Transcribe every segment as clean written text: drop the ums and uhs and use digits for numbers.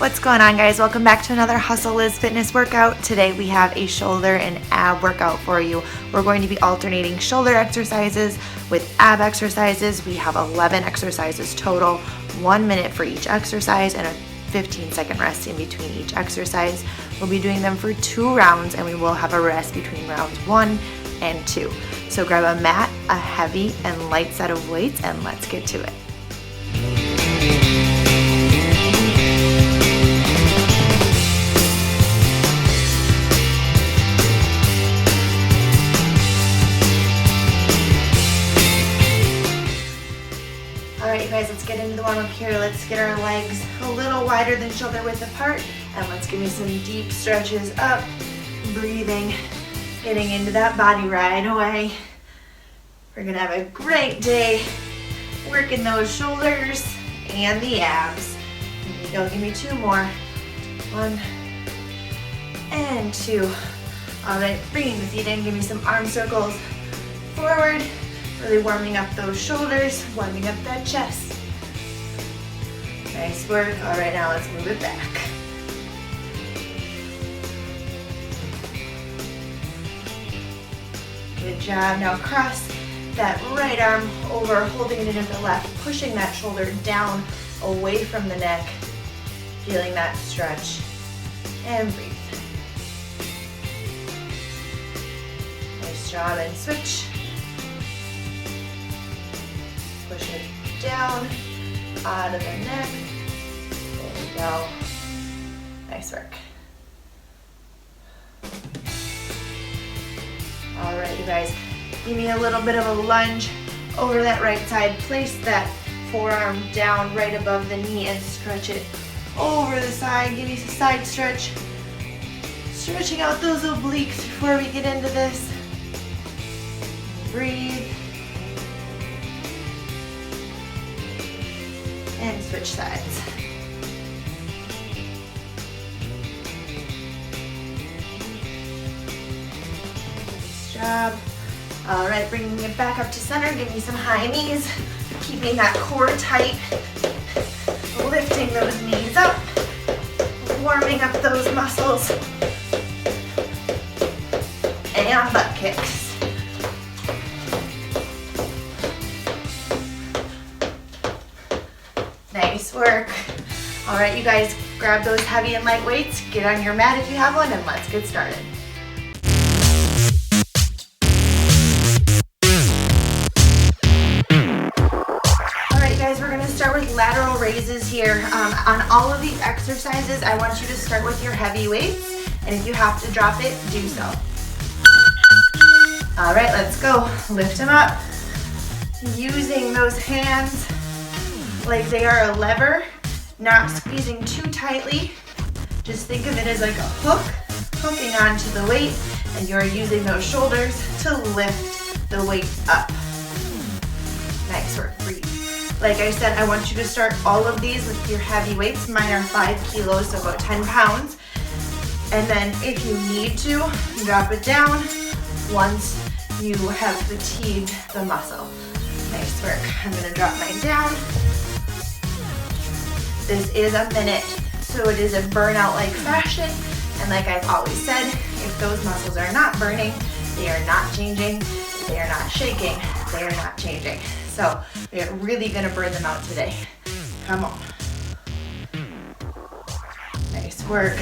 What's going on, guys? Welcome back to another Hustle Liz Fitness workout. Today we have a shoulder and ab workout for you. We're going to be alternating shoulder exercises with ab exercises. We have 11 exercises total, 1 minute for each exercise and a 15-second rest in between each exercise. We'll be doing them for 2 rounds and we will have a rest between rounds 1 and 2. So grab a mat, a heavy and light set of weights, and let's get to it. Alright, you guys, let's get into the warm-up here. Let's get our legs a little wider than shoulder width apart, and let's give me some deep stretches up, breathing, getting into that body right away. We're gonna have a great day working those shoulders and the abs. Here we go, give me 2 more. 1 and 2. Alright, bringing the feet in, give me some arm circles forward. Really warming up those shoulders, warming up that chest. Nice work. All right, now let's move it back. Good job. Now cross that right arm over, holding it into the left, pushing that shoulder down away from the neck, feeling that stretch, and breathe. Nice job, and switch. Push it down, out of the neck. There we go. Nice work. All right, you guys, give me a little bit of a lunge over that right side. Place that forearm down right above the knee and stretch it over the side. Give me a side stretch. Stretching out those obliques before we get into this. Breathe. And switch sides. Nice job. All right, bringing it back up to center. Give me some high knees. Keeping that core tight. Lifting those knees up. Warming up those muscles. And butt kicks. Nice work. All right, you guys, grab those heavy and light weights, get on your mat if you have one, and let's get started. All right, guys, we're gonna start with lateral raises here. On all of these exercises, I want you to start with your heavy weights, and if you have to drop it, do so. All right, let's go. Lift them up. Using those hands like they are a lever, not squeezing too tightly. Just think of it as like a hook, hooking onto the weight, and you're using those shoulders to lift the weight up. Nice work, breathe. Like I said, I want you to start all of these with your heavy weights. Mine are 5 kilos, so about 10 pounds. And then if you need to, drop it down once you have fatigued the muscle. Nice work. I'm gonna drop mine down. This is a minute, so it is a burnout-like fashion, and like I've always said, if those muscles are not burning, they are not changing, they are not shaking, they are not changing. So we're really gonna burn them out today. Come on. Nice work.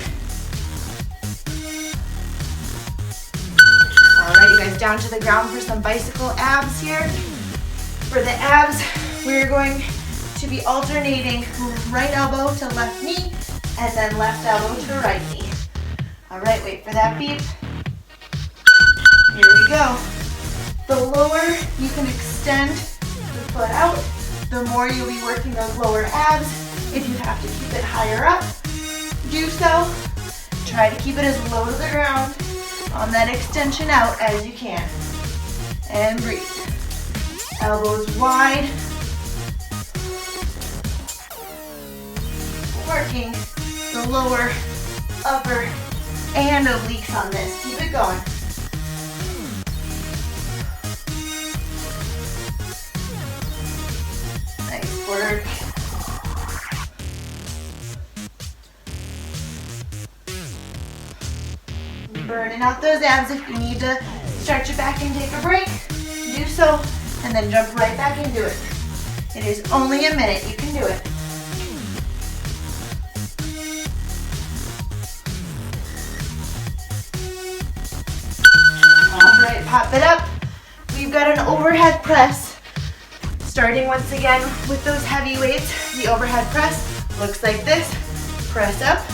All right, you guys, down to the ground for some bicycle abs here. For the abs, we're going to be alternating right elbow to left knee and then left elbow to right knee. All right, wait for that beep. Here we go. The lower you can extend the foot out, the more you'll be working those lower abs. If you have to keep it higher up, do so. Try to keep it as low to the ground on that extension out as you can. And breathe. Elbows wide. Working the lower, upper, and obliques on this. Keep it going. Nice work. Burning out those abs. If you need to stretch it back and take a break, do so, and then jump right back into it. It is only a minute. You can do it. All right, pop it up. We've got an overhead press. Starting once again with those heavy weights. The overhead press looks like this. Press up,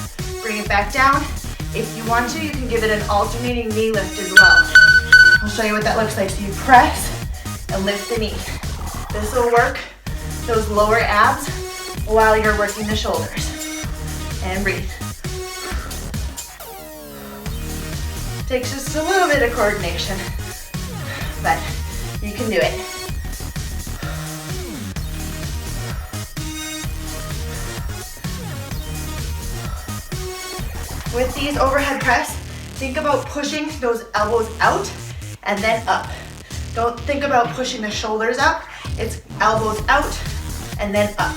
bring it back down. If you want to, you can give it an alternating knee lift as well. I'll show you what that looks like. So you press and lift the knee. This will work those lower abs while you're working the shoulders. And breathe. Takes just a little bit of coordination, but you can do it. With these overhead press, think about pushing those elbows out and then up. Don't think about pushing the shoulders up. It's elbows out and then up.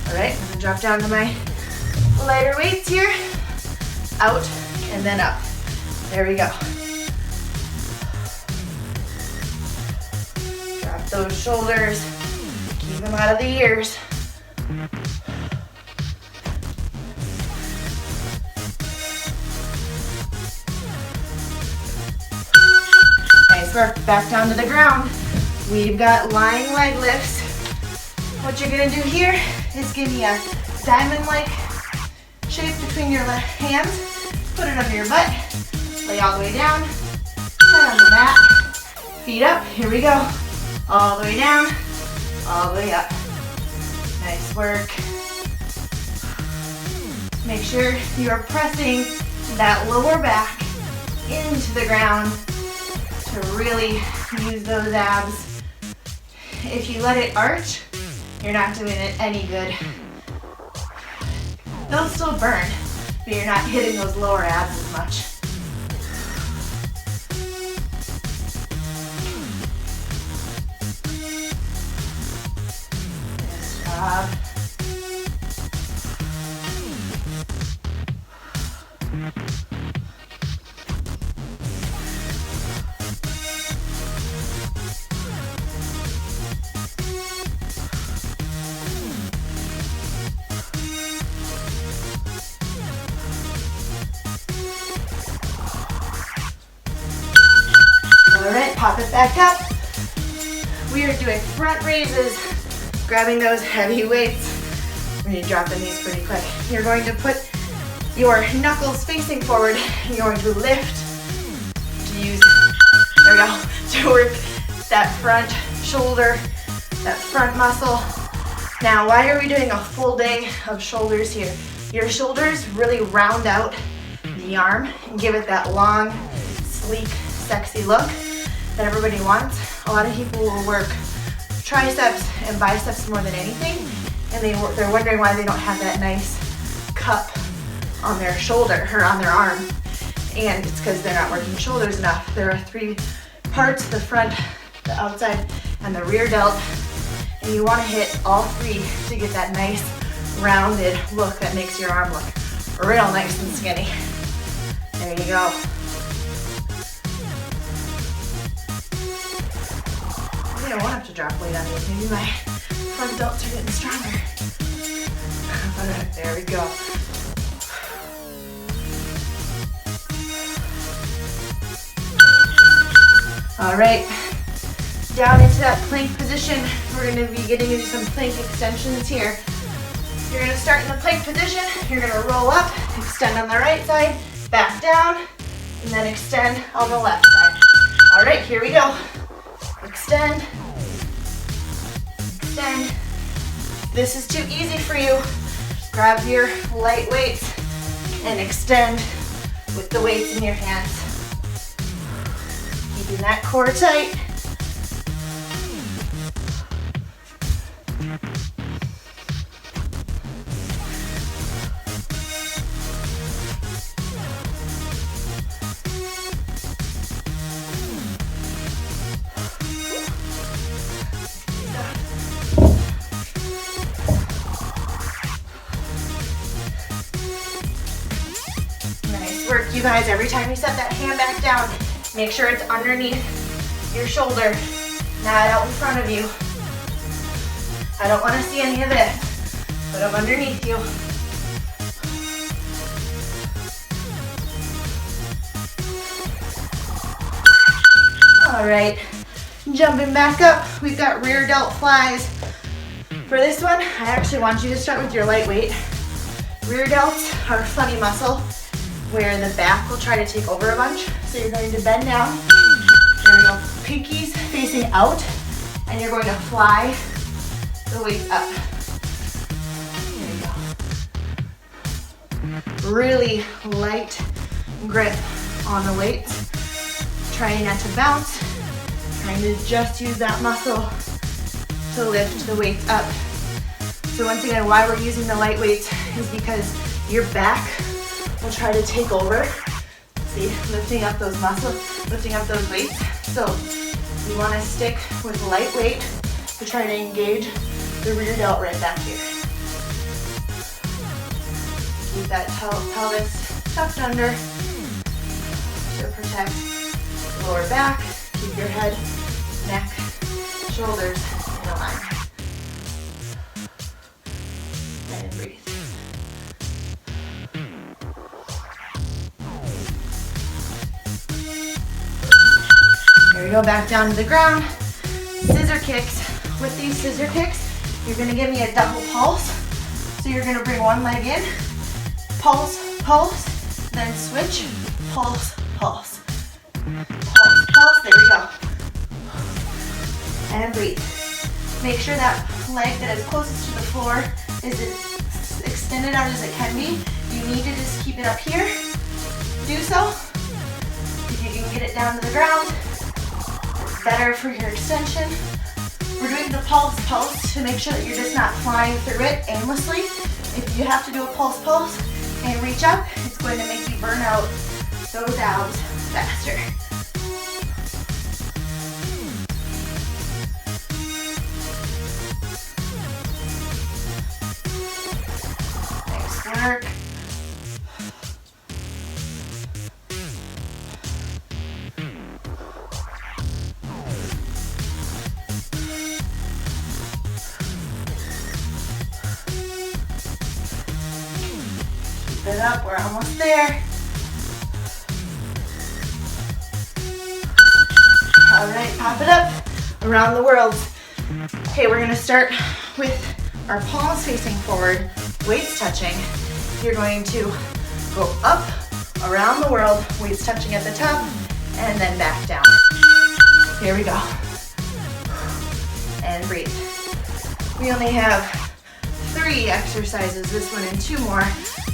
All right, I'm gonna drop down to my lighter weights here. Out and then up. There we go. Drop those shoulders. Keep them out of the ears. Nice work. Back down to the ground. We've got lying leg lifts. What you're gonna do here is give me a diamond-like shape between your hands. Put it under your butt. Lay all the way down. Head on the mat. Feet up. Here we go. All the way down. All the way up. Nice work. Make sure you are pressing that lower back into the ground to really use those abs. If you let it arch, you're not doing it any good. They'll still burn, but you're not hitting those lower abs as much. Nice job. All right, pop it back up. We are doing front raises, grabbing those heavy weights. We're gonna drop the knees pretty quick. You're going to put your knuckles facing forward. You're going to lift to use, there we go, to work that front shoulder, that front muscle. Now, why are we doing a full day of shoulders here? Your shoulders really round out the arm and give it that long, sleek, sexy look that everybody wants. A lot of people will work triceps and biceps more than anything, and they're wondering why they don't have that nice cup on their shoulder or on their arm. And it's because they're not working shoulders enough. There are 3 parts, the front, the outside, and the rear delt. And you want to hit all 3 to get that nice rounded look that makes your arm look real nice and skinny. There you go. I don't want to drop weight on these. Maybe my front delts are getting stronger. Alright, there we go. Alright, down into that plank position. We're going to be getting into some plank extensions here. You're going to start in the plank position. You're going to roll up, extend on the right side, back down, and then extend on the left side. Alright, here we go. Extend, extend. This is too easy for you. Grab your light weights and extend with the weights in your hands. Keeping that core tight. Nice work, you guys. Every time you set that hand back down, make sure it's underneath your shoulder, not out in front of you. I don't want to see any of this, but I'm underneath you. All right, jumping back up, we've got rear delt flies. For this one, I actually want you to start with your lightweight. Rear delts are a funny muscle where the back will try to take over a bunch. So you're going to bend down. There we go. Pinkies facing out, and you're going to fly the weights up. There you go. Really light grip on the weights. Trying not to bounce. Trying to just use that muscle to lift the weights up. So once again, why we're using the light weights is because your back will try to take over. See, lifting up those muscles, lifting up those weights. So you want to stick with light weight to try to engage the rear delt right back here. Keep that pelvis tucked under to protect the lower back. Keep your head, neck, shoulders in alignment. And breathe. There we go, back down to the ground. Scissor kicks. With these scissor kicks, you're gonna give me a double pulse. So you're gonna bring one leg in, pulse, pulse, then switch, pulse, pulse. Pulse, pulse, there we go. And breathe. Make sure that leg that is closest to the floor is as extended out as it can be. You need to just keep it up here. Do so. If you can get it down to the ground, it's better for your extension. We're doing the pulse pulse to make sure that you're just not flying through it aimlessly. If you have to do a pulse pulse and reach up, it's going to make you burn out those abs faster. Nice work. Keep it up, we're almost there. All right, pop it up around the world. Okay, we're gonna start with our palms facing forward, weights touching. You're going to go up around the world, weights touching at the top, and then back down. Here we go. And breathe. We only have 3 exercises, this one and 2 more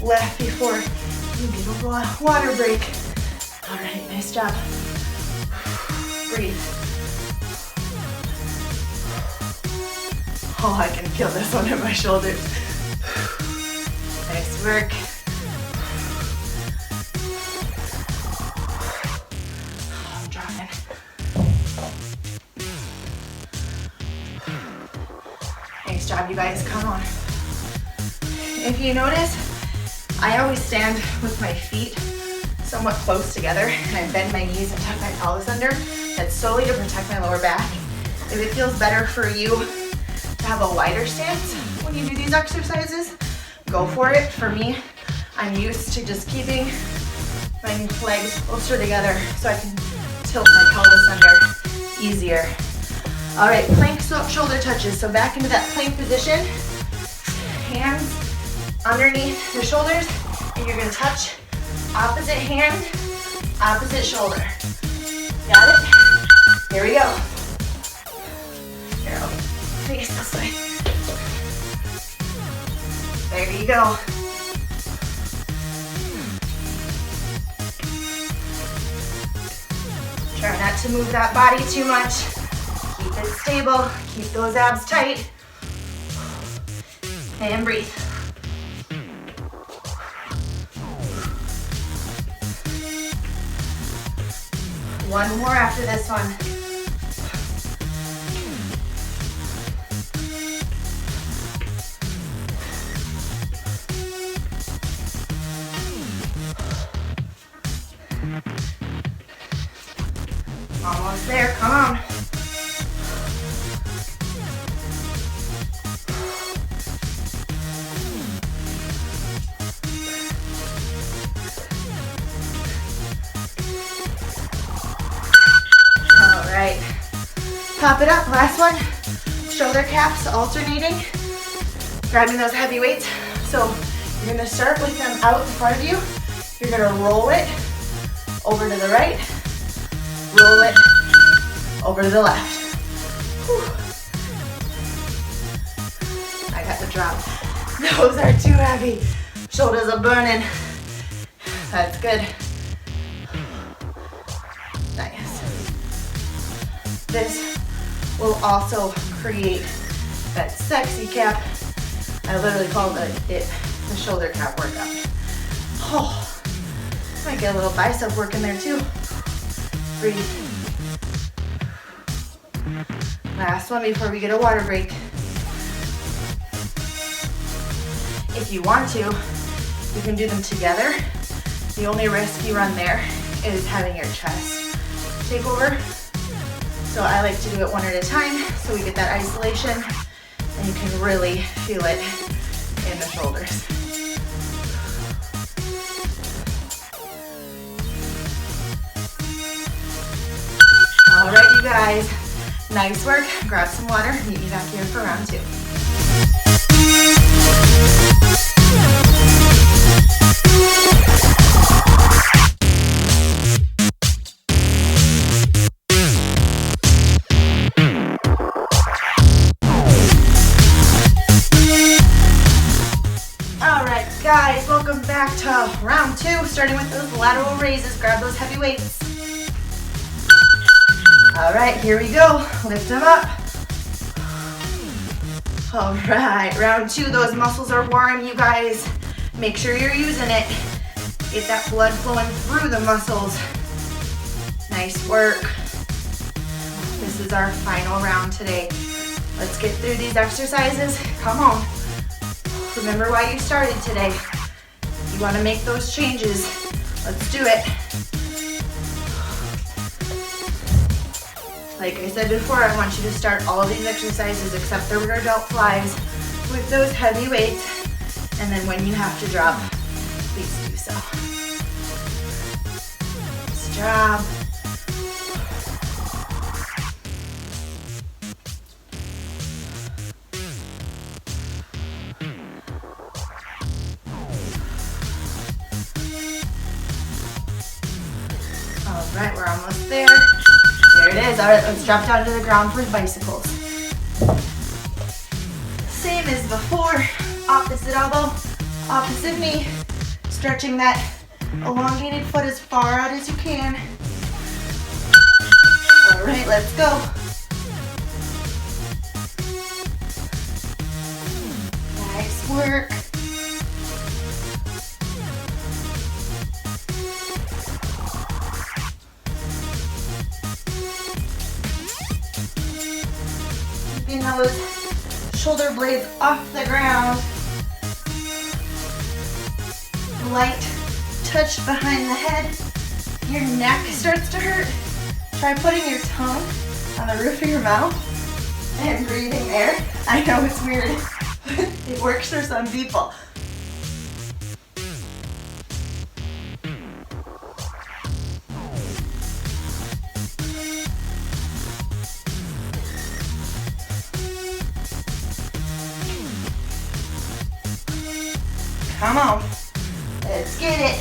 left before you get a water break. All right, nice job. Breathe. Oh, I can feel this one in my shoulders. Nice work. I'm drowning. Nice job, you guys. Come on. If you notice, I always stand with my feet somewhat close together, and I bend my knees and tuck my pelvis under. That's solely to protect my lower back. If it feels better for you to have a wider stance when you do these exercises, go for it. For me, I'm used to just keeping my legs closer together so I can tilt my pelvis under easier. All right, plank shoulder touches. So back into that plank position, hands underneath the shoulders, and you're gonna touch opposite hand, opposite shoulder. Got it? Here we go. Here, I'll face this way. There you go. Try not to move that body too much. Keep it stable. Keep those abs tight. And breathe. One more after this one. Almost there, come on. All right, pop it up, last one. Shoulder caps alternating, grabbing those heavy weights. So you're gonna start with them out in front of you. You're gonna roll it over to the right, roll it over to the left. Whew. I got the drop. Those are too heavy. Shoulders are burning. That's good. Nice. This will also create that sexy cap. I literally call it the shoulder cap workout. Oh, might get a little bicep work in there too. Breathe. Last one before we get a water break. If you want to, you can do them together. The only risk you run there is having your chest take over. So I like to do it one at a time so we get that isolation and you can really feel it in the shoulders. All right, you guys, nice work. Grab some water, meet me back here for round 2. Guys, welcome back to round 2, starting with those lateral raises. Grab those heavy weights. All right, here we go. Lift them up. All right, round 2, those muscles are warm, you guys. Make sure you're using it. Get that blood flowing through the muscles. Nice work. This is our final round today. Let's get through these exercises. Come on. Remember why you started today. You want to make those changes. Let's do it. Like I said before, I want you to start all of these exercises except the rear delt flies with those heavy weights. And then when you have to drop, please do so. Nice job. All right, we're almost there. There it is. All right, let's drop down to the ground for bicycles. Same as before, opposite elbow, opposite knee. Stretching that elongated foot as far out as you can. All right, let's go. Nice work. Keeping those shoulder blades off the ground. Light touch behind the head. Your neck starts to hurt. Try putting your tongue on the roof of your mouth and breathing there. I know it's weird. It works for some people. Come on, let's get it.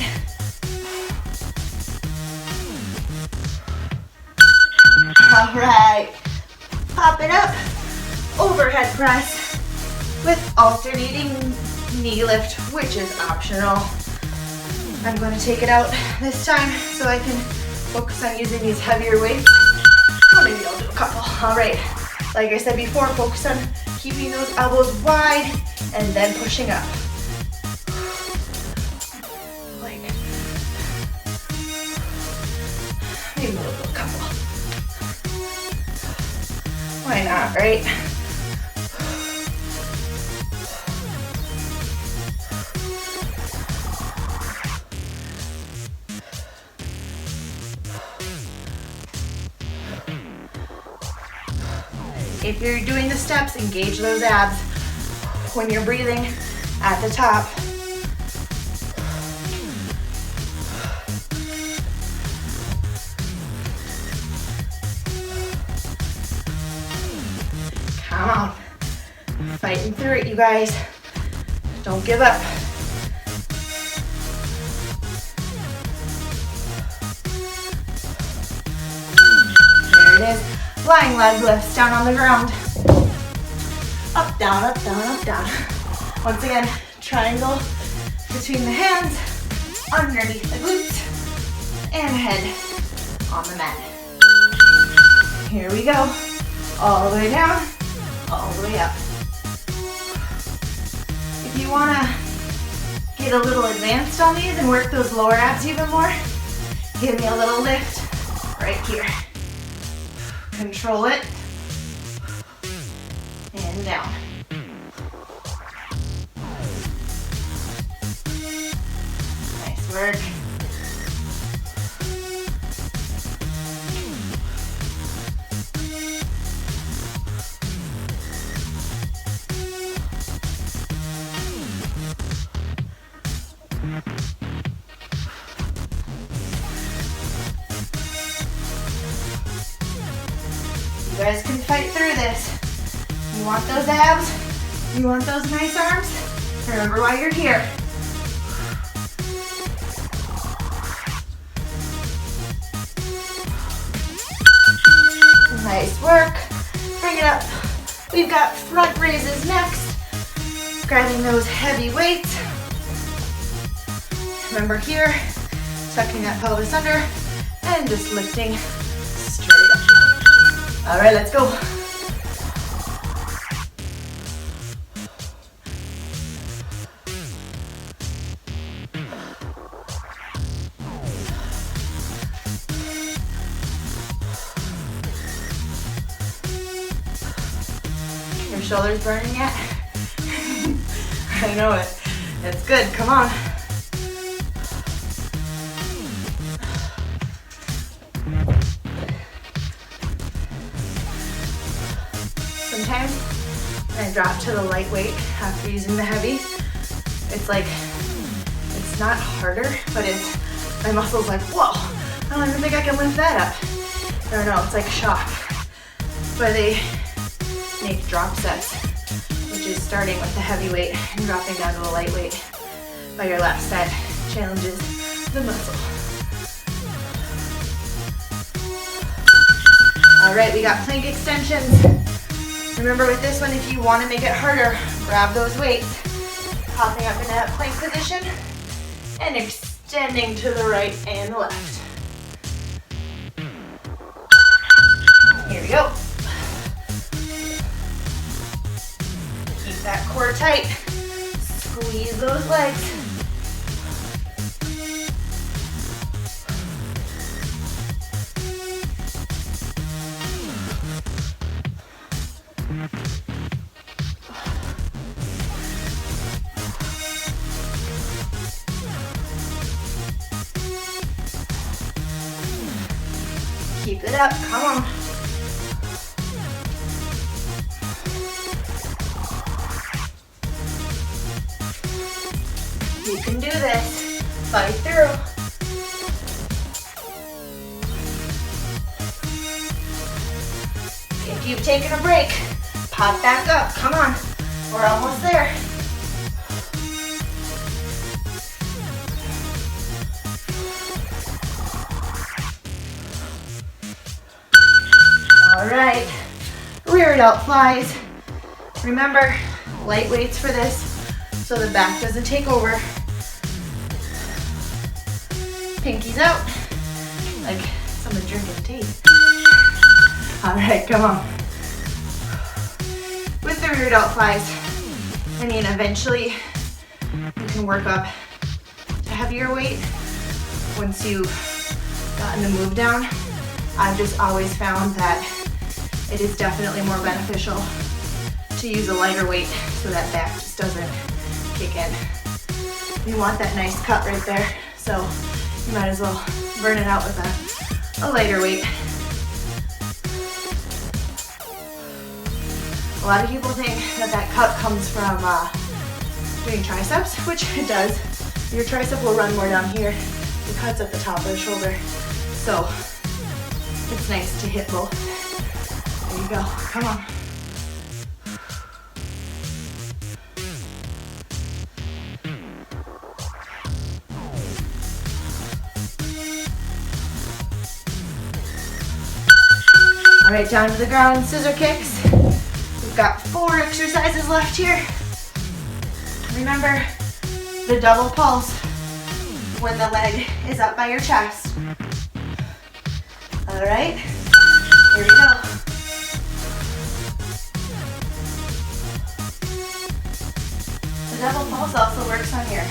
All right, pop it up, overhead press with alternating knee lift, which is optional. I'm going to take it out this time so I can focus on using these heavier weights. Well, maybe I'll do a couple. All right, like I said before, focus on keeping those elbows wide and then pushing up. Maybe we'll do a couple. Why not, right? If you're doing the steps, engage those abs when you're breathing at the top. Come on. Fighting through it, you guys. Don't give up. There it is. Flying leg lifts down on the ground. Up, down, up, down, up, down. Once again, triangle between the hands, underneath the glutes, and head on the mat. Here we go. All the way down, all the way up. If you want to get a little advanced on these and work those lower abs even more, give me a little lift right here. Control it. And down. Nice work. You guys can fight through this. You want those abs? You want those nice arms? Remember why you're here. Nice work. Bring it up. We've got front raises next. Grabbing those heavy weights. Remember here, tucking that pelvis under and just lifting straight up. All right, let's go. Your shoulders burning yet? I know it. It's good, come on. Sometimes when I drop to the lightweight after using the heavy, it's like, it's not harder, but it's, my muscles like, whoa, I don't even think I can lift that up. I don't know, it's like shock. But they make drop sets, which is starting with the heavy weight and dropping down to the lightweight by your last set. Challenges the muscle. All right, we got plank extensions. Remember with this one, if you want to make it harder, grab those weights, popping up in that plank position, and extending to the right and the left. Here we go. Keep that core tight. Squeeze those legs. Keep it up, come on. You can do this. Fight through. If you've taken a break, pop back up. Come on. We're almost there. All right. Rear delt flies. Remember, light weights for this so the back doesn't take over. Pinkies out, like someone drinking tea. All right, come on. With the rear delt flies, I mean, eventually you can work up to heavier weight once you've gotten the move down. I've just always found that it is definitely more beneficial to use a lighter weight so that back just doesn't kick in. You want that nice cut right there, so you might as well burn it out with a lighter weight. A lot of people think that that cut comes from doing triceps, which it does. Your tricep will run more down here. The cut's at the top of the shoulder. So it's nice to hit both. There you go, come on. All right, down to the ground, scissor kicks. We've got 4 exercises left here. Remember the double pulse when the leg is up by your chest. All right, here we go. The double pulse also works on your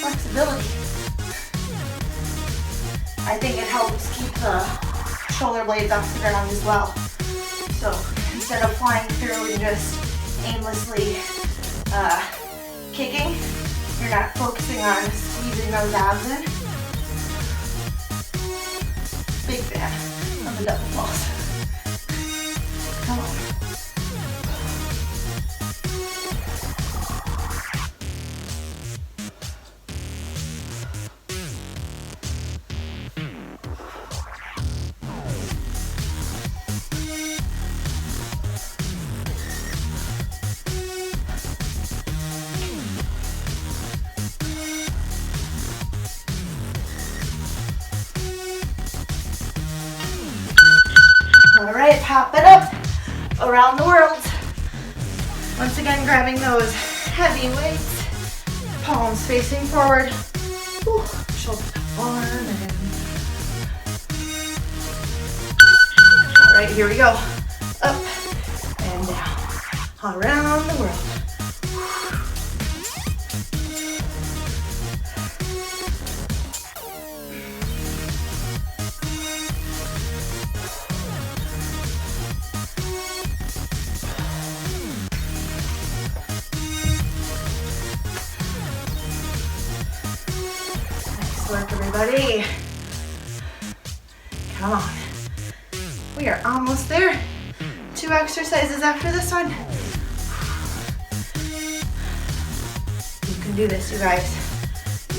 flexibility. I think it helps keep the shoulder blades off the ground as well. So instead of flying through and just aimlessly kicking, you're not focusing on squeezing those abs in. Big fan of the double pulse. Come on. All right, pop it up around the world. Once again, grabbing those heavy weights, palms facing forward. Ooh, shoulders arm in. All right, here we go. Up and down, around the world. Work, everybody. Come on. We are almost there. 2 exercises after this one. You can do this, you guys.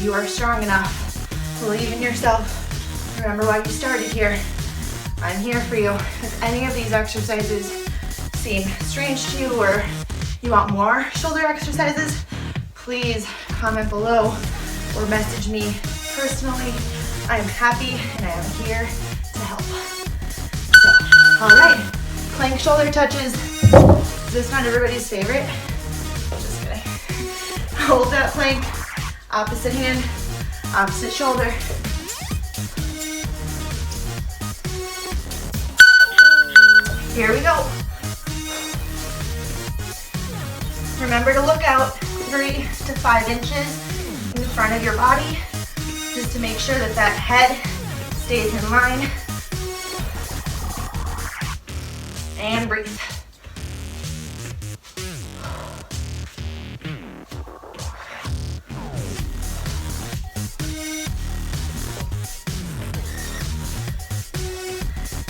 You are strong enough. Believe in yourself. Remember why you started here. I'm here for you. If any of these exercises seem strange to you or you want more shoulder exercises, please comment below or message me personally. I am happy and I am here to help. So, all right, plank shoulder touches. Is this not everybody's favorite? Just kidding. Hold that plank, opposite hand, opposite shoulder. Here we go. Remember to look out 3 to 5 inches in front of your body, just to make sure that that head stays in line. And breathe.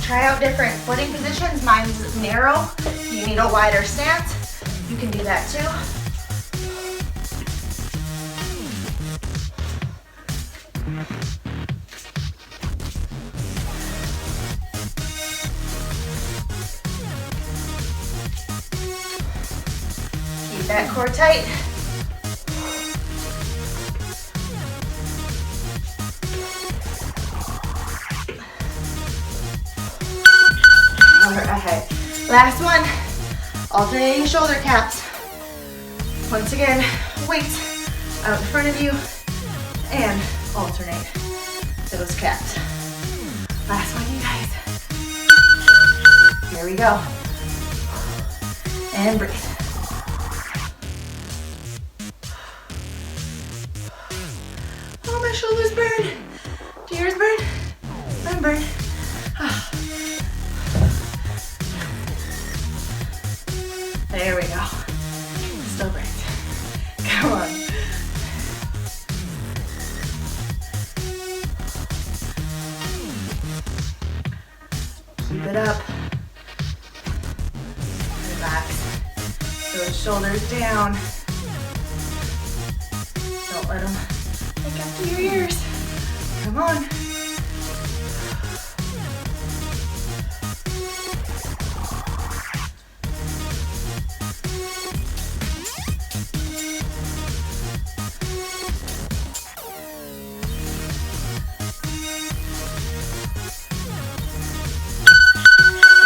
Try out different footing positions. Mine's narrow. If you need a wider stance, you can do that too. Keep that core tight. All right, last one, alternating shoulder caps. Once again, weights out in front of you and alternate those caps. Last one, you guys. Here we go. And breathe. Oh, my shoulders burn. Do yours burn? I'm burned. There we go. Still burns. Come on. Keep it up. Relax. Shoulders down. Don't let them pick up to your ears. Come on.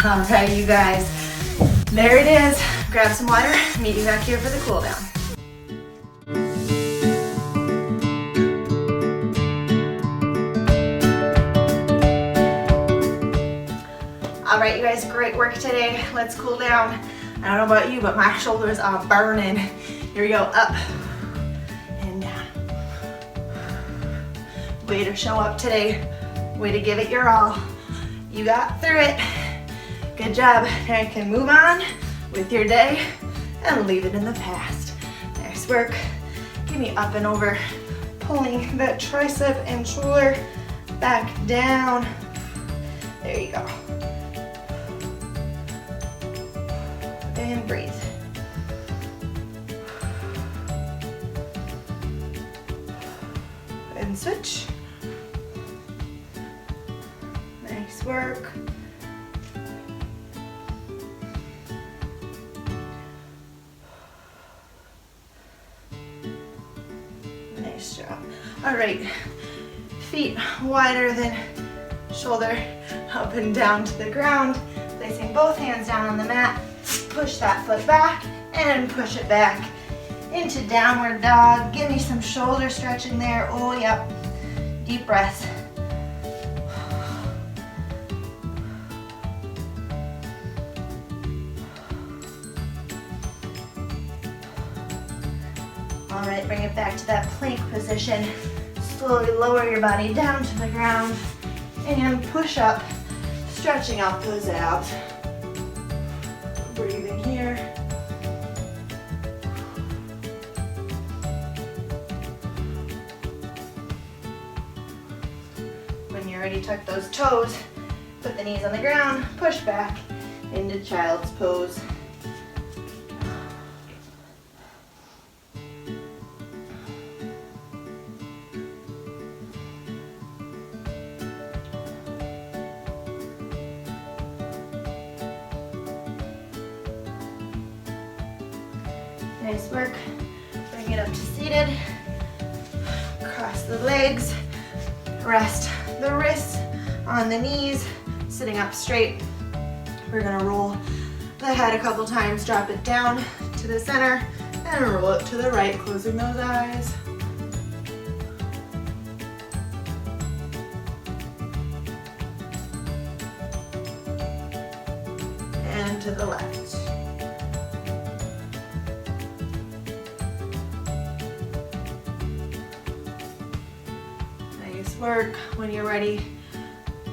All right, you guys, there it is. Grab some water, meet you back here for the cool down. All right, you guys, great work today. Let's cool down. I don't know about you, but my shoulders are burning. Here we go, up and down. Way to show up today. Way to give it your all. You got through it. Good job. Now you can move on with your day and leave it in the past. Nice work. Give me up and over, pulling that tricep and shoulder back down. There you go. And breathe. And switch. Nice work. Nice job. All right, feet wider than shoulder, up and down to the ground. Placing both hands down on the mat. Push that foot back and push it back into downward dog. Give me some shoulder stretching there. Oh, yep. Deep breaths. All right, bring it back to that plank position. Slowly lower your body down to the ground and push up, stretching out those abs. Breathing here. When you're ready, tuck those toes, put the knees on the ground, push back into child's pose. Nice work. Bring it up to seated. Cross the legs. Rest the wrists on the knees. Sitting up straight. We're gonna roll the head a couple times. Drop it down to the center and roll it to the right, closing those eyes. And to the left. Work. When you're ready,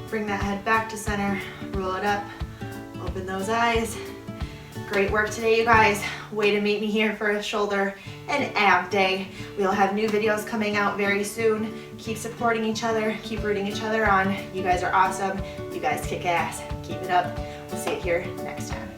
bring that head back to center, roll it up, open those eyes. Great work today, you guys. Way to meet me here for a shoulder and ab day. We'll have new videos coming out very soon. Keep supporting each other, keep rooting each other on. You guys are awesome. You guys kick ass. Keep it up. We'll see you here next time.